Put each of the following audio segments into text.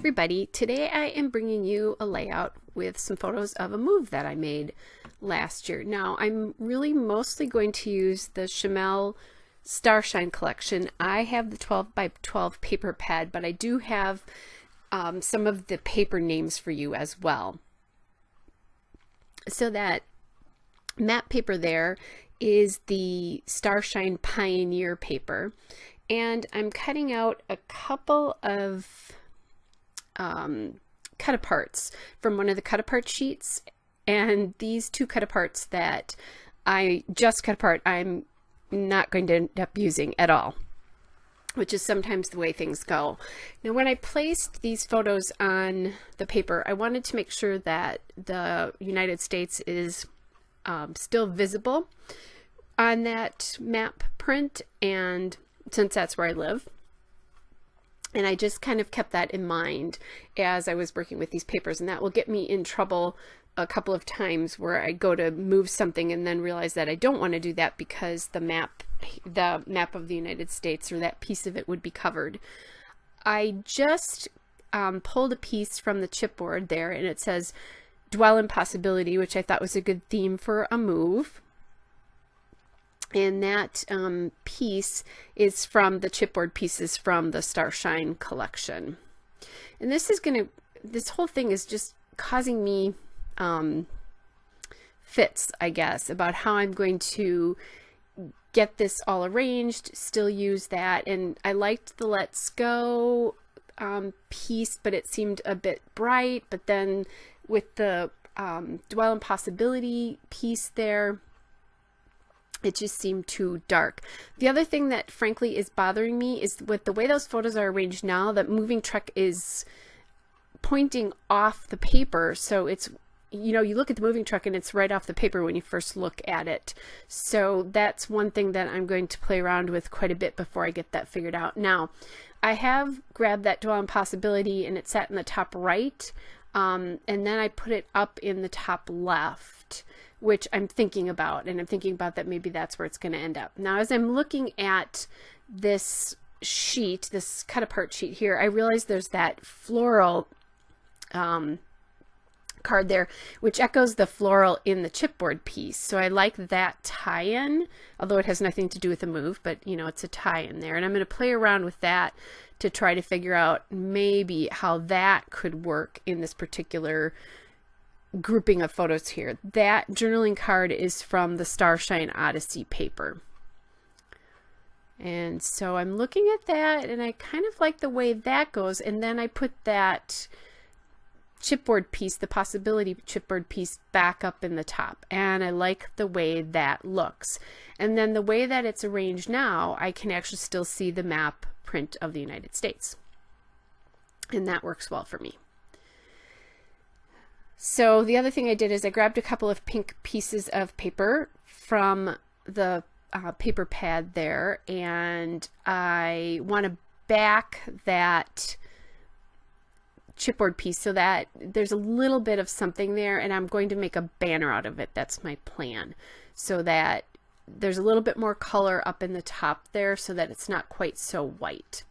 everybody, today I am bringing you a layout with some photos of a move that I made last year. Now I'm really mostly going to use the Chamel Starshine collection. I have the 12 by 12 paper pad, but I do have some of the paper names for you as well. So that matte paper there is the Starshine Pioneer paper, and I'm cutting out a couple of cut-aparts from one of the cut-apart sheets, and these two cut-aparts that I just cut apart I'm not going to end up using at all, which is sometimes the way things go. Now when I placed these photos on the paper, I wanted to make sure that the United States is still visible on that map print, and since that's where I live. And I just kind of kept that in mind as I was working with these papers, and that will get me in trouble a couple of times where I go to move something and then realize that I don't want to do that because the map of the United States or that piece of it would be covered. I just pulled a piece from the chipboard there, and it says dwell in possibility, which I thought was a good theme for a move. And that piece is from the chipboard pieces from the Starshine collection. And this whole thing is just causing me fits, I guess, about how I'm going to get this all arranged, still use that. And I liked the Let's Go piece, but it seemed a bit bright. But then with the Dwell in Possibility piece there, it just seemed too dark. The other thing that frankly is bothering me is with the way those photos are arranged now, that moving truck is pointing off the paper. So it's, you know, you look at the moving truck and it's right off the paper when you first look at it. So that's one thing that I'm going to play around with quite a bit before I get that figured out. Now, I have grabbed that Dwell in Possibility and it sat in the top right. And then I put it up in the top left, which I'm thinking about, and I'm thinking about that maybe that's where it's going to end up. Now, as I'm looking at this sheet, this cut apart sheet here, I realize there's that floral card there, which echoes the floral in the chipboard piece. So I like that tie-in, although it has nothing to do with the move, but you know, it's a tie-in there. And I'm going to play around with that to try to figure out maybe how that could work in this particular grouping of photos here. That journaling card is from the Starshine Odyssey paper. And so I'm looking at that and I kind of like the way that goes. And then I put that chipboard piece, the possibility chipboard piece, back up in the top. And I like the way that looks. And then the way that it's arranged now, I can actually still see the map print of the United States. And that works well for me. So the other thing I did is I grabbed a couple of pink pieces of paper from the paper pad there, and I want to back that chipboard piece so that there's a little bit of something there, and I'm going to make a banner out of it. That's my plan, so that there's a little bit more color up in the top there so that it's not quite so white.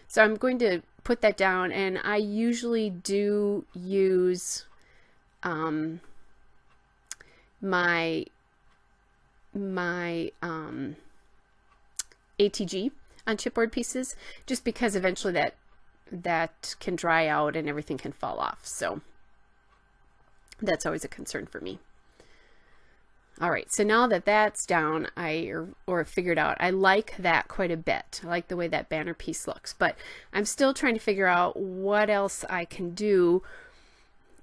So I'm going to put that down, and I usually do use my ATG on chipboard pieces, just because eventually that can dry out and everything can fall off. So that's always a concern for me. All right, so now that that's down, or figured out, I like that quite a bit. I like the way that banner piece looks, but I'm still trying to figure out what else I can do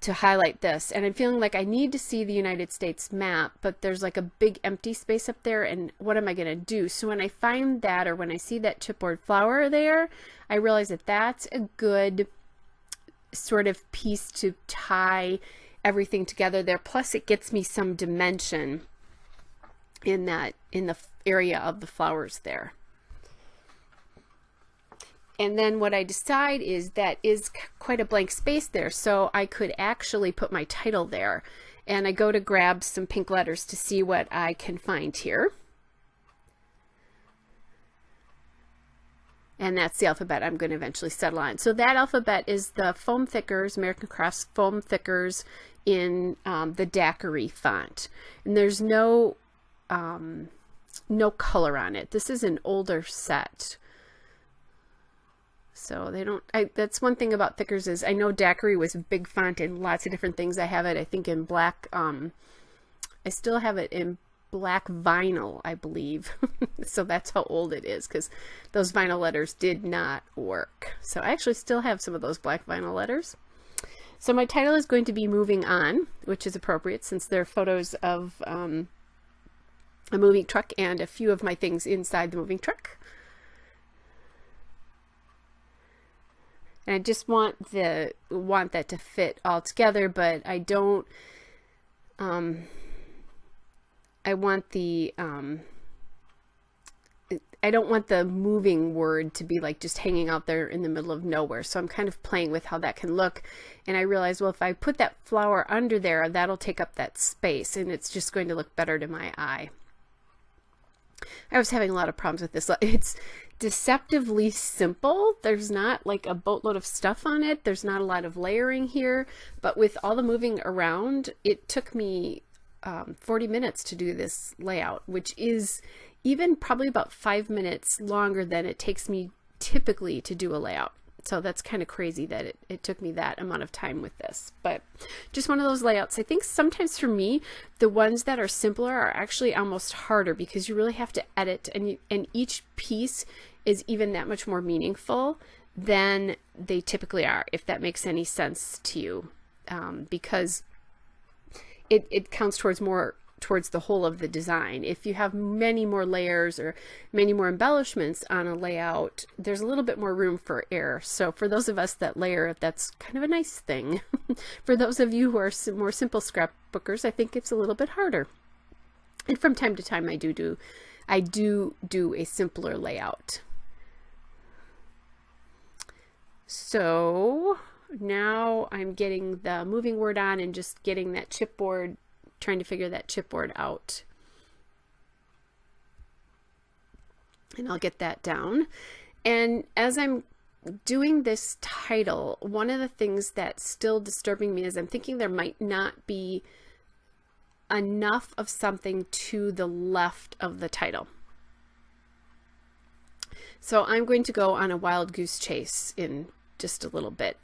to highlight this. And I'm feeling like I need to see the United States map, but there's like a big empty space up there, and what am I going to do? So when I find that, or when I see that chipboard flower there, I realize that that's a good sort of piece to tie everything together there. Plus it gets me some dimension in the area of the flowers there. And then what I decide is that is quite a blank space there, so I could actually put my title there. And I go to grab some pink letters to see what I can find here. And that's the alphabet I'm going to eventually settle on. So that alphabet is the Foam Thickers, American Crafts Foam Thickers in the Daiquiri font. And there's no color on it. This is an older set. So they don't, that's one thing about Thickers is I know Daiquiri was a big font in lots of different things. I have it, I think, in black. I still have it in black vinyl, I believe. So that's how old it is, because those vinyl letters did not work. So I actually still have some of those black vinyl letters. So my title is going to be Moving On, which is appropriate since there are photos of a moving truck and a few of my things inside the moving truck. And I just want that to fit all together, but I don't, I don't want the moving word to be like just hanging out there in the middle of nowhere. So I'm kind of playing with how that can look. And I realized, well, if I put that flower under there, that'll take up that space and it's just going to look better to my eye. I was having a lot of problems with this. It's deceptively simple. There's not like a boatload of stuff on it. There's not a lot of layering here, but with all the moving around, it took me 40 minutes to do this layout, which is even probably about 5 minutes longer than it takes me typically to do a layout. So that's kind of crazy that it took me that amount of time with this, but just one of those layouts. I think sometimes for me, the ones that are simpler are actually almost harder because you really have to edit, and each piece is even that much more meaningful than they typically are, if that makes any sense to you, because it counts towards the whole of the design. If you have many more layers or many more embellishments on a layout, there's a little bit more room for error. So for those of us that layer, that's kind of a nice thing. For those of you who are more simple scrapbookers, I think it's a little bit harder. And from time to time, I do a simpler layout. So now I'm getting the moving word on and just getting that chipboard, trying to figure that chipboard out. And I'll get that down. And as I'm doing this title, one of the things that's still disturbing me is I'm thinking there might not be enough of something to the left of the title. So I'm going to go on a wild goose chase in just a little bit.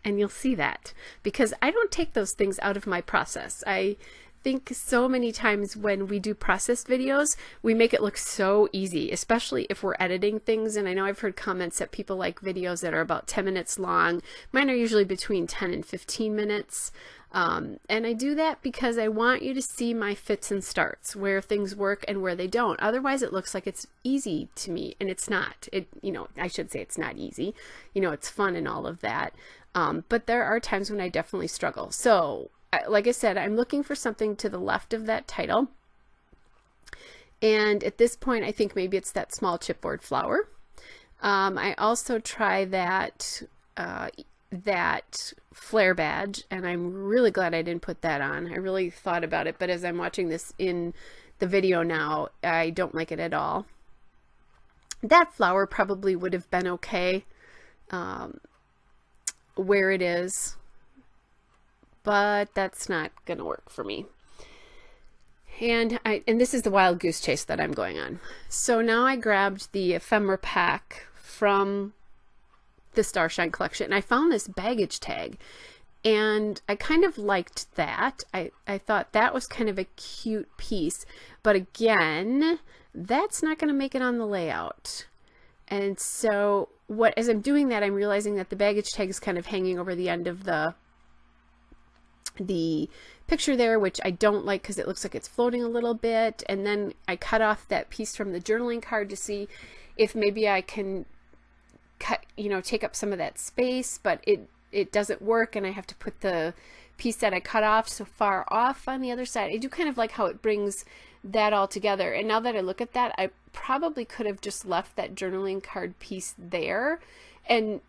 And you'll see that because I don't take those things out of my process. I think so many times when we do process videos, we make it look so easy, especially if we're editing things. And I know I've heard comments that people like videos that are about 10 minutes long. Mine are usually between 10 and 15 minutes. And I do that because I want you to see my fits and starts, where things work and where they don't. Otherwise, it looks like it's easy to me, and it's not. I should say it's not easy. It's fun and all of that. But there are times when I definitely struggle. So, like I said, I'm looking for something to the left of that title. And at this point, I think maybe it's that small chipboard flower. I also try that flare badge, and I'm really glad I didn't put that on. I really thought about it, but as I'm watching this in the video now, I don't like it at all. That flower probably would have been okay where it is, but that's not gonna work for me. And this is the wild goose chase that I'm going on. So now I grabbed the ephemera pack from the Starshine collection, and I found this baggage tag, and I kind of liked that. I thought that was kind of a cute piece, but again, that's not going to make it on the layout. And so as I'm doing that, I'm realizing that the baggage tag is kind of hanging over the end of the picture there, which I don't like because it looks like it's floating a little bit. And then I cut off that piece from the journaling card to see if maybe I can take up some of that space, but it doesn't work, and I have to put the piece that I cut off so far off on the other side. I do kind of like how it brings that all together. And now that I look at that, I probably could have just left that journaling card piece there, and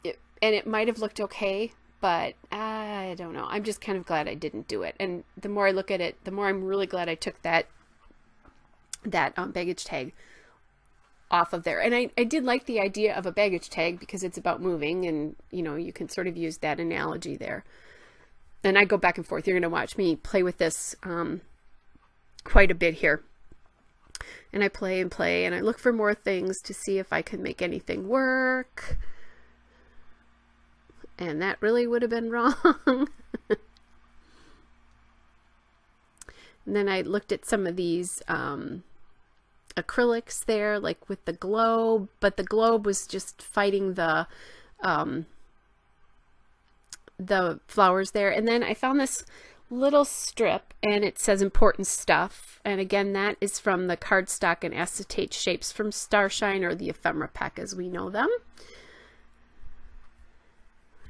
it might have looked okay, but I don't know. I'm just kind of glad I didn't do it. And the more I look at it, the more I'm really glad I took that baggage tag off of there. And I did like the idea of a baggage tag because it's about moving, and you know, you can sort of use that analogy there. And I go back and forth. You're going to watch me play with this quite a bit here. And I play and play, and I look for more things to see if I can make anything work. And that really would have been wrong. And then I looked at some of these acrylics there, like with the globe, but the globe was just fighting the flowers there. And then I found this little strip, and it says important stuff, and again, that is from the cardstock and acetate shapes from Starshine, or the ephemera pack as we know them.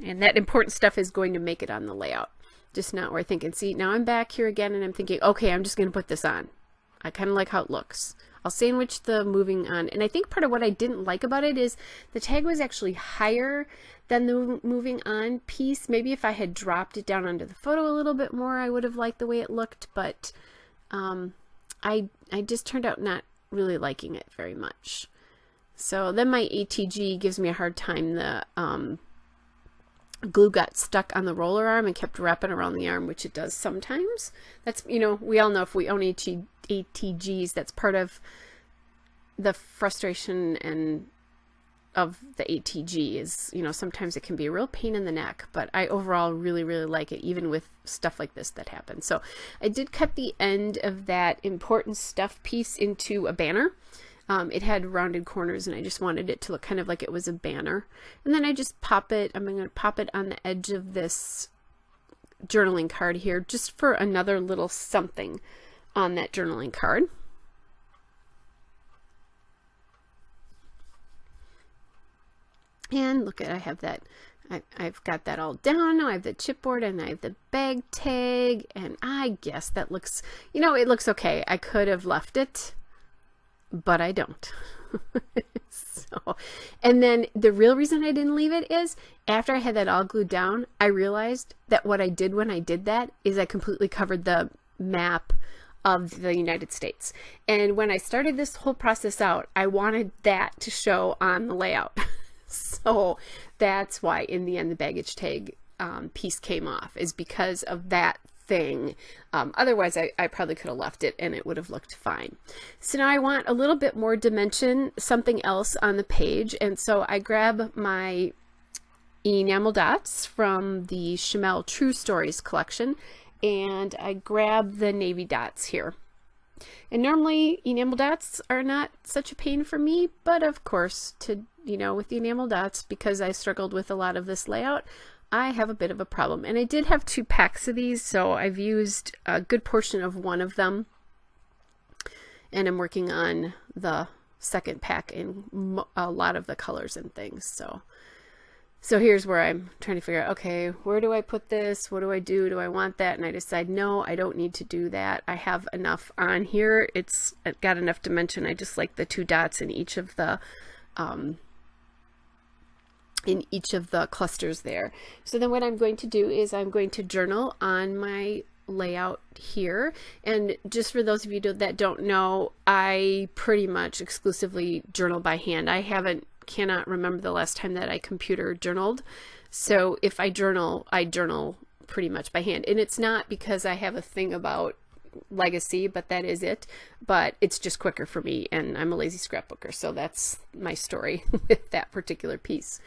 And that important stuff is going to make it on the layout, just not where I think. And see, now I'm back here again, and I'm thinking, okay, I'm just going to put this on. I kind of like how it looks. I'll sandwich the moving on. And I think part of what I didn't like about it is the tag was actually higher than the moving on piece. Maybe if I had dropped it down onto the photo a little bit more, I would have liked the way it looked. But I just turned out not really liking it very much. So then my ATG gives me a hard time. The glue got stuck on the roller arm and kept wrapping around the arm, which it does sometimes. That's, you know, we all know if we own ATGs, that's part of the frustration and of the ATG is, you know, sometimes it can be a real pain in the neck, but I overall really, really like it, even with stuff like this that happens. So I did cut the end of that important stuff piece into a banner. It had rounded corners, and I just wanted it to look kind of like it was a banner. And then I just pop it, I'm going to pop it on the edge of this journaling card here, just for another little something on that journaling card. And look at, I have that, I've got that all down. Now I have the chipboard, and I have the bag tag, and I guess that looks, you know, it looks okay. I could have left it, but I don't. So, and then the real reason I didn't leave it is after I had that all glued down, I realized that what I did when I did that is I completely covered the map of the United States. And when I started this whole process out, I wanted that to show on the layout. So that's why in the end the baggage tag piece came off, is because of that thing. Otherwise I probably could have left it and it would have looked fine. So now I want a little bit more dimension, something else on the page, and so I grab my enamel dots from the Chamel True Stories collection, and I grab the navy dots here. And normally enamel dots are not such a pain for me, but of course, to, you know, with the enamel dots, because I struggled with a lot of this layout, I have a bit of a problem. And I did have 2 packs of these, so I've used a good portion of one of them, and I'm working on the second pack in a lot of the colors and things. So here's where I'm trying to figure out, okay, where do I put this? What do I do? Do I want that? And I decide, no, I don't need to do that. I have enough on here. It's got enough dimension. I just like the 2 dots in each of the clusters there. So then what I'm going to do is I'm going to journal on my layout here. And just for those of you that don't know, I pretty much exclusively journal by hand. I cannot remember the last time that I computer journaled. So if I journal pretty much by hand. And it's not because I have a thing about legacy, but that is it. But it's just quicker for me, and I'm a lazy scrapbooker, so that's my story with that particular piece.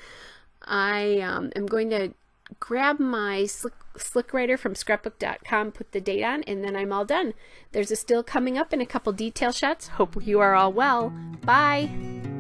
I am going to grab my slick writer from scrapbook.com, put the date on, and then I'm all done. There's a still coming up and a couple detail shots. Hope you are all well. Bye!